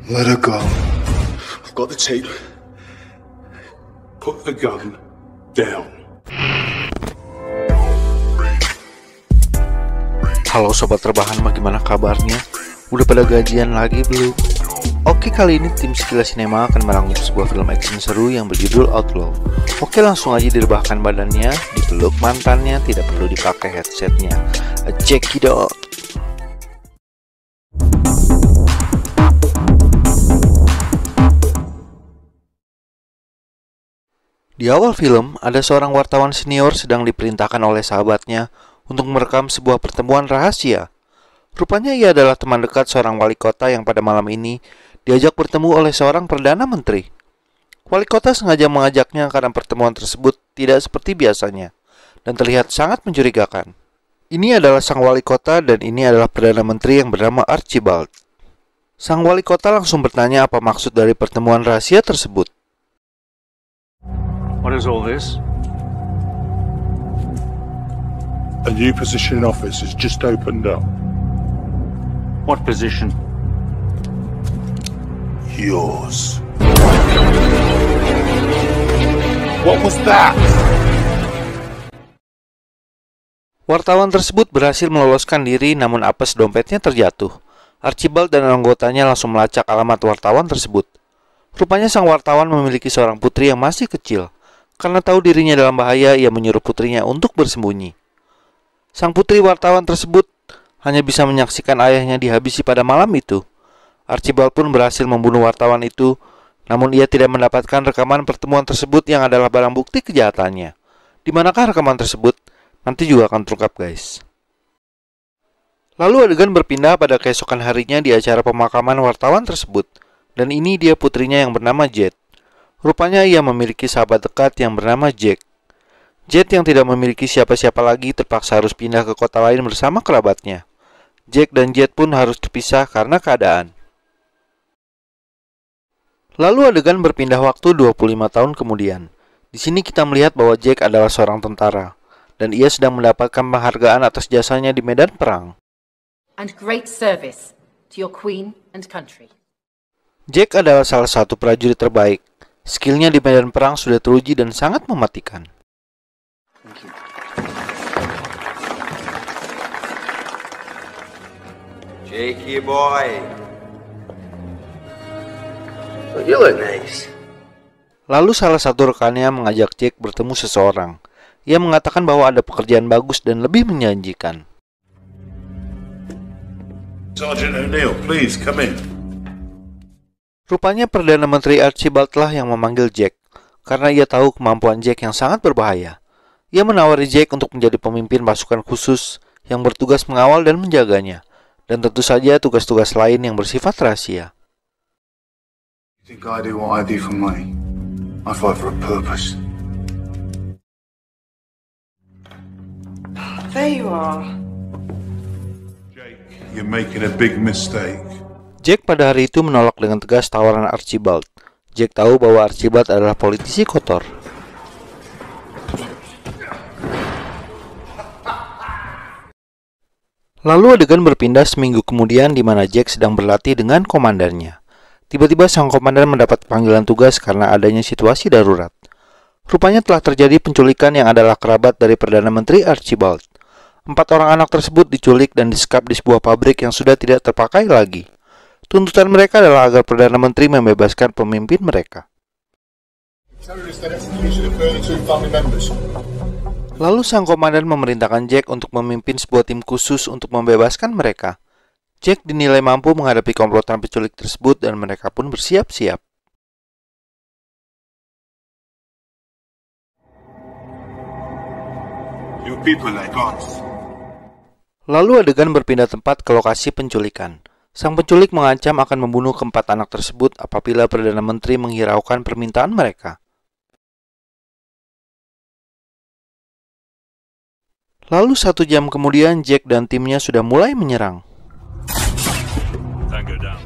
Let her go. I've got the tape. Put the gun down. Halo sobat rebahan, bagaimana kabarnya? Udah pada gajian lagi belum? Oke, kali ini tim Sekilas Sinema akan merangkum sebuah film action seru yang berjudul Outlaw. Oke, langsung aja direbahkan badannya, dipeluk mantannya, tidak perlu dipakai headsetnya. Check it out. Di awal film, ada seorang wartawan senior sedang diperintahkan oleh sahabatnya untuk merekam sebuah pertemuan rahasia. Rupanya ia adalah teman dekat seorang wali kota yang pada malam ini diajak bertemu oleh seorang perdana menteri. Wali kota sengaja mengajaknya karena pertemuan tersebut tidak seperti biasanya dan terlihat sangat mencurigakan. Ini adalah sang wali kota dan ini adalah perdana menteri yang bernama Archibald. Sang wali kota langsung bertanya apa maksud dari pertemuan rahasia tersebut. What is all this? A new position in office has just opened up. What position? Yours. What was that? Wartawan tersebut berhasil meloloskan diri, namun apes dompetnya terjatuh. Archibald dan anggotanya langsung melacak alamat wartawan tersebut. Rupanya sang wartawan memiliki seorang putri yang masih kecil. Karena tahu dirinya dalam bahaya, ia menyuruh putrinya untuk bersembunyi. Sang putri wartawan tersebut hanya bisa menyaksikan ayahnya dihabisi pada malam itu. Archibald pun berhasil membunuh wartawan itu, namun ia tidak mendapatkan rekaman pertemuan tersebut yang adalah barang bukti kejahatannya. Di manakah rekaman tersebut? Nanti juga akan terungkap, guys. Lalu adegan berpindah pada keesokan harinya di acara pemakaman wartawan tersebut. Dan ini dia putrinya yang bernama Jet. Rupanya ia memiliki sahabat dekat yang bernama Jack. Jet yang tidak memiliki siapa-siapa lagi terpaksa harus pindah ke kota lain bersama kerabatnya. Jack dan Jet pun harus terpisah karena keadaan. Lalu adegan berpindah waktu 25 tahun kemudian. Di sini kita melihat bahwa Jack adalah seorang tentara dan ia sedang mendapatkan penghargaan atas jasanya di medan perang. And great service to your queen and country. Jack adalah salah satu prajurit terbaik. Skillnya di medan perang sudah teruji dan sangat mematikan. Jakey boy. You look nice. Lalu salah satu rekannya mengajak Jack bertemu seseorang. Ia mengatakan bahwa ada pekerjaan bagus dan lebih menjanjikan. Sergeant O'Neill, please come in. Rupanya Perdana Menteri Archibald lah yang memanggil Jack, karena ia tahu kemampuan Jack yang sangat berbahaya. Ia menawari Jack untuk menjadi pemimpin pasukan khusus yang bertugas mengawal dan menjaganya, dan tentu saja tugas-tugas lain yang bersifat rahasia. You think I do what I do for money? I fight for a purpose. There you are. Jake, you're making a big mistake. Jack pada hari itu menolak dengan tegas tawaran Archibald. Jack tahu bahwa Archibald adalah politisi kotor. Lalu adegan berpindah seminggu kemudian di mana Jack sedang berlatih dengan komandannya. Tiba-tiba sang komandan mendapat panggilan tugas karena adanya situasi darurat. Rupanya telah terjadi penculikan yang adalah kerabat dari Perdana Menteri Archibald. 4 orang anak tersebut diculik dan disekap di sebuah pabrik yang sudah tidak terpakai lagi. Tuntutan mereka adalah agar Perdana Menteri membebaskan pemimpin mereka. Lalu sang komandan memerintahkan Jack untuk memimpin sebuah tim khusus untuk membebaskan mereka. Jack dinilai mampu menghadapi komplotan penculik tersebut dan mereka pun bersiap-siap. Lalu adegan berpindah tempat ke lokasi penculikan. Sang penculik mengancam akan membunuh keempat anak tersebut apabila Perdana Menteri menghiraukan permintaan mereka. Lalu 1 jam kemudian Jack dan timnya sudah mulai menyerang. Tango down.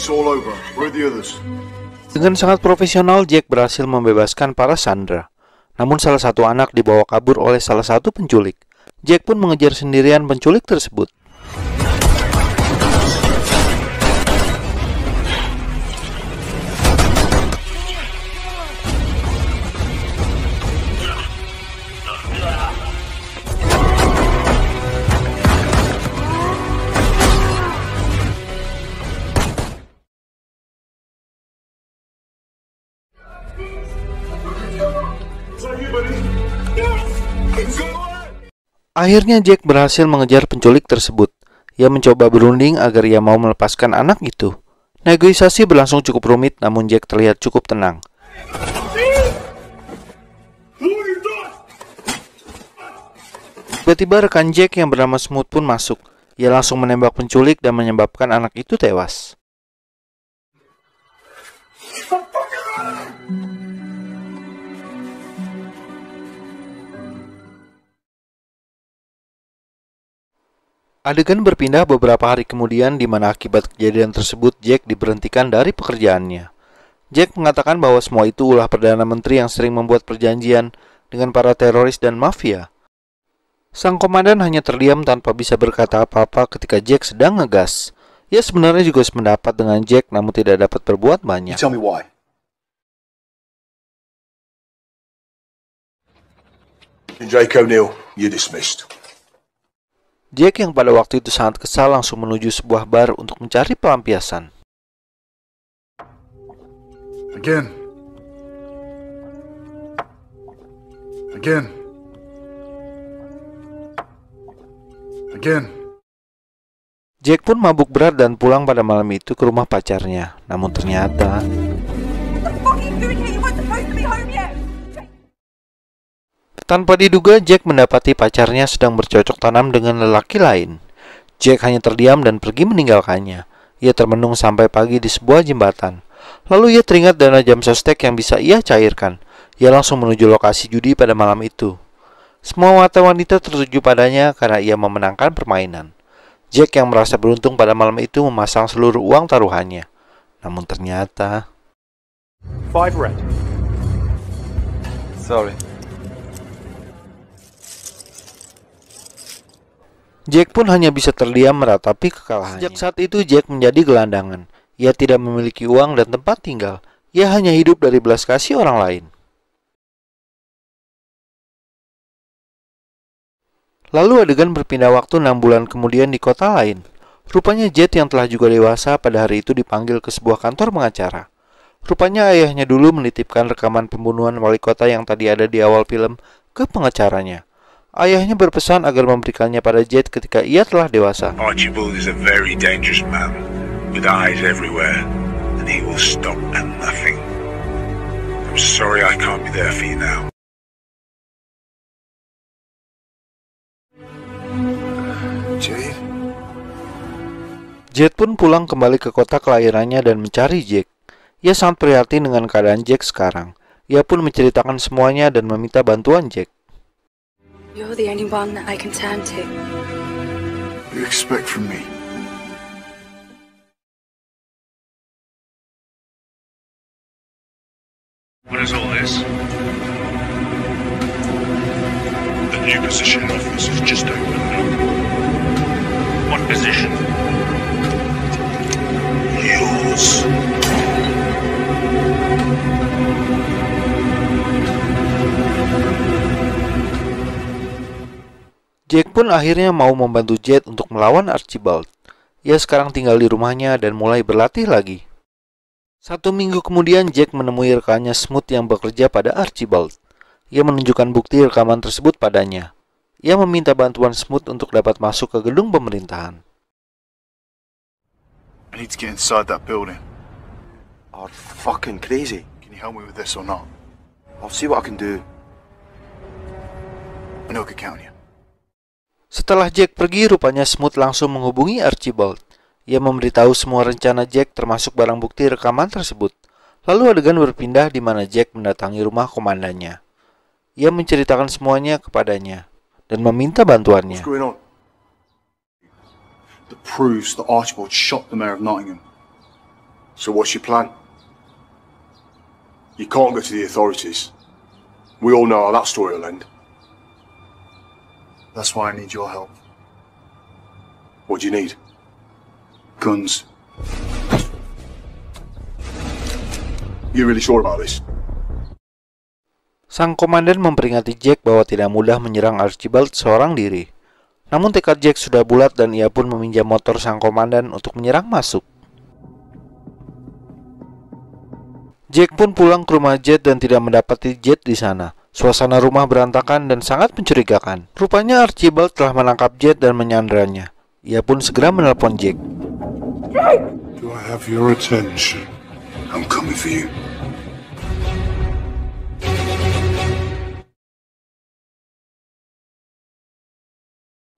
It's all over. Where are the others? Dengan sangat profesional, Jack berhasil membebaskan para sandera. Namun salah satu anak dibawa kabur oleh salah satu penculik. Jack pun mengejar sendirian penculik tersebut. Akhirnya Jack berhasil mengejar penculik tersebut. Ia mencoba berunding agar ia mau melepaskan anak itu. Negosiasi berlangsung cukup rumit, namun Jack terlihat cukup tenang. Tiba-tiba rekan Jack yang bernama Smooth pun masuk. Ia langsung menembak penculik dan menyebabkan anak itu tewas. Adegan berpindah beberapa hari kemudian di mana akibat kejadian tersebut Jack diberhentikan dari pekerjaannya. Jack mengatakan bahwa semua itu ulah Perdana Menteri yang sering membuat perjanjian dengan para teroris dan mafia. Sang komandan hanya terdiam tanpa bisa berkata apa-apa ketika Jack sedang ngegas. Ia sebenarnya juga sependapat dengan Jack namun tidak dapat berbuat banyak. Tell me why. Jake O'Neill, you're dismissed. Jack yang pada waktu itu sangat kesal langsung menuju sebuah bar untuk mencari pelampiasan. Again. Jack pun mabuk berat dan pulang pada malam itu ke rumah pacarnya. Namun ternyata tanpa diduga, Jack mendapati pacarnya sedang bercocok tanam dengan lelaki lain. Jack hanya terdiam dan pergi meninggalkannya. Ia termenung sampai pagi di sebuah jembatan. Lalu ia teringat dana jam sostek yang bisa ia cairkan. Ia langsung menuju lokasi judi pada malam itu. Semua mata wanita tertuju padanya karena ia memenangkan permainan. Jack yang merasa beruntung pada malam itu memasang seluruh uang taruhannya. Namun ternyata... 5 red. Sorry. Jack pun hanya bisa terdiam meratapi kekalahannya. Sejak saat itu Jack menjadi gelandangan. Ia tidak memiliki uang dan tempat tinggal. Ia hanya hidup dari belas kasih orang lain. Lalu adegan berpindah waktu 6 bulan kemudian di kota lain. Rupanya Jet yang telah juga dewasa pada hari itu dipanggil ke sebuah kantor pengacara. Rupanya ayahnya dulu menitipkan rekaman pembunuhan wali kota yang tadi ada di awal film ke pengacaranya. Ayahnya berpesan agar memberikannya pada Jet ketika ia telah dewasa. Archibald is a very dangerous man, with eyes everywhere, and he will stop at nothing. I'm sorry I can't be there for you now. Jade? Jet pun pulang kembali ke kota kelahirannya dan mencari Jack. Ia sangat prihatin dengan keadaan Jack sekarang. Ia pun menceritakan semuanya dan meminta bantuan Jack. You're the only one that I can turn to. What do you expect from me? What is all this? The new position office has just opened up. What position? Yours. Jack pun akhirnya mau membantu Jet untuk melawan Archibald. Ia sekarang tinggal di rumahnya dan mulai berlatih lagi. 1 minggu kemudian Jack menemui rekannya Smooth yang bekerja pada Archibald. Ia menunjukkan bukti rekaman tersebut padanya. Ia meminta bantuan Smooth untuk dapat masuk ke gedung pemerintahan. I need to get inside that building. Are fucking crazy. Can you help me with this or not? I'll see what I can do. I know I can count on you. Setelah Jack pergi, rupanya Smooth langsung menghubungi Archibald. Ia memberitahu semua rencana Jack termasuk barang bukti rekaman tersebut. Lalu adegan berpindah di mana Jack mendatangi rumah komandannya. Ia menceritakan semuanya kepadanya dan meminta bantuannya. What's going on? That proves that Archibald shot the mayor of Nottingham. So what's your plan? You can't go to the authorities. We all know how that story will end. That's why I need your help. What do you need? Guns. You really sure about this? Sang komandan memperingati Jack bahwa tidak mudah menyerang Archibald seorang diri. Namun tekad Jack sudah bulat dan ia pun meminjam motor sang komandan untuk menyerang masuk. Jack pun pulang ke rumah Jet dan tidak mendapati Jet di sana. Suasana rumah berantakan dan sangat mencurigakan. Rupanya Archibald telah menangkap Jet dan menyandranya. Ia pun segera menelpon Jack. Do I have your attention? I'm coming for you.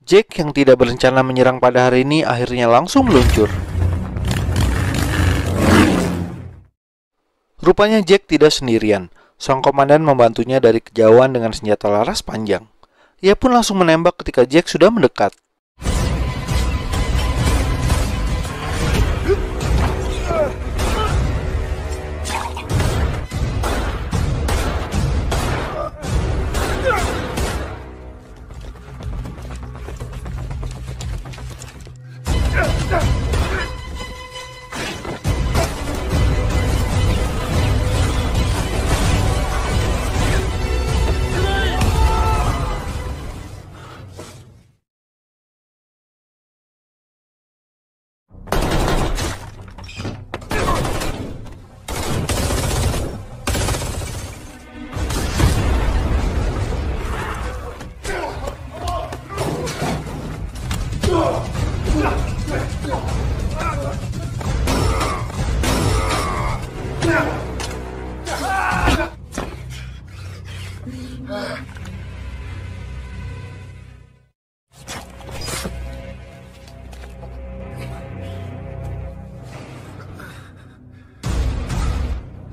Jack yang tidak berencana menyerang pada hari ini akhirnya langsung meluncur. Rupanya Jack tidak sendirian. Sang komandan membantunya dari kejauhan dengan senjata laras panjang. Ia pun langsung menembak ketika Jack sudah mendekat.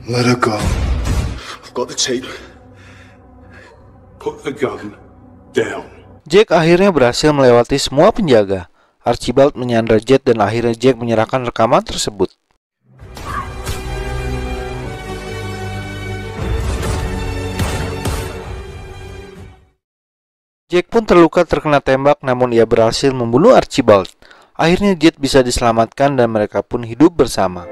Let her go. I've got the tape. Put the gun down. Jack akhirnya berhasil melewati semua penjaga. Archibald menyandra Jet dan akhirnya Jack menyerahkan rekaman tersebut. Jack pun terluka terkena tembak, namun ia berhasil membunuh Archibald. Akhirnya Jet bisa diselamatkan dan mereka pun hidup bersama.